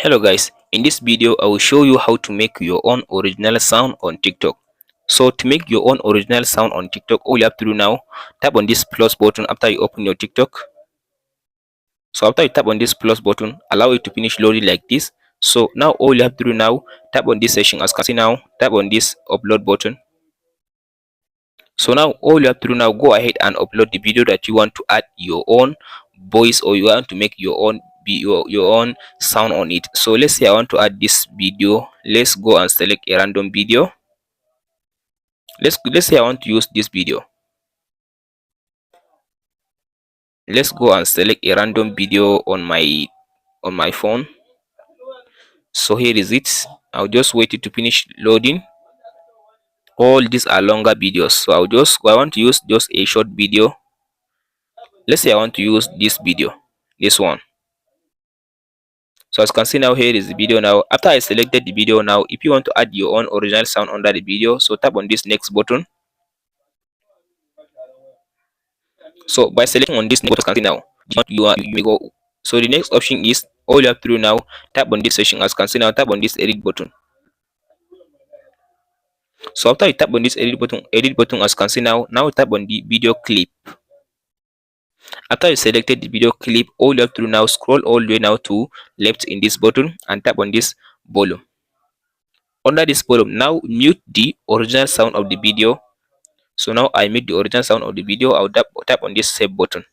Hello guys, in this video I will show you how to make your own original sound on TikTok. So to make your own original sound on TikTok, all you have to do now, tap on this plus button after you open your TikTok. So after you tap on this plus button, allow it to finish loading like this. So now all you have to do now, tap on this section as you can see now, tap on this upload button. So now all you have to do now, go ahead and upload the video that you want to add your own voice, or you want to make your own your own sound on it. So let's say I want to add this video. Let's go and select a random video. Let's say I want to use this video. Let's go and select a random video on my phone. So here is it. I'll just wait it to finish loading. All these are longer videos, so I want to use just a short video. Let's say I want to use this video, this one. So as you can see now, here is the video now. After I selected the video now, if you want to add your own original sound under the video, so tap on this next button. So by selecting on this next button, now you may go. So the next option is, all you have to do now, tap on this section as you can see now, tap on this edit button. So after you tap on this edit button as you can see now, tap on the video clip. After you selected the video clip, all you have to do now, scroll all the way now to left in this button and tap on this volume. Under this volume, now mute the original sound of the video. So now I mute the original sound of the video. I'll tap on this save button.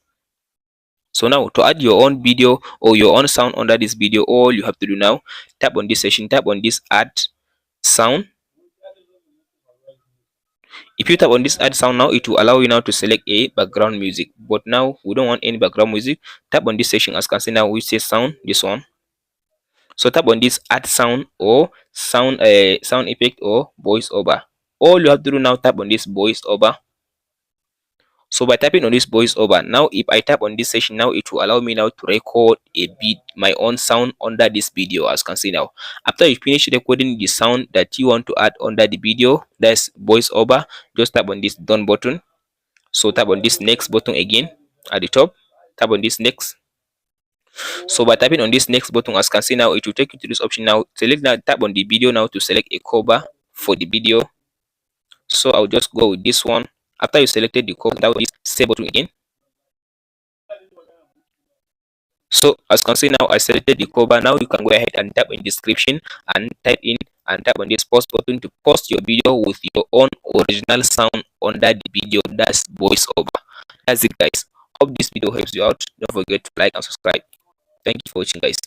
So now to add your own video or your own sound under this video, all you have to do now, tap on this section, tap on this add sound. If you tap on this add sound now, it will allow you now to select a background music. But now we don't want any background music. Tap on this section as you can see now, we say sound, this one. So tap on this add sound or sound effect or voice over. All you have to do now, tap on this voice over. So by tapping on this voice over, now if I tap on this section now, it will allow me now to record a beat, my own sound under this video as you can see now. After you finish recording the sound that you want to add under the video, that's voice over, just tap on this done button. So tap on this next button again at the top, tap on this next. So by tapping on this next button as you can see now, it will take you to this option now. Select that, tap on the video now to select a cover for the video. So I'll just go with this one. After you selected the cover, tap on this save button again. So as you can see now, I selected the cover. Now you can go ahead and tap in description and type in and tap on this post button to post your video with your own original sound under the video, that's voiceover. That's it guys. Hope this video helps you out. Don't forget to like and subscribe. Thank you for watching guys.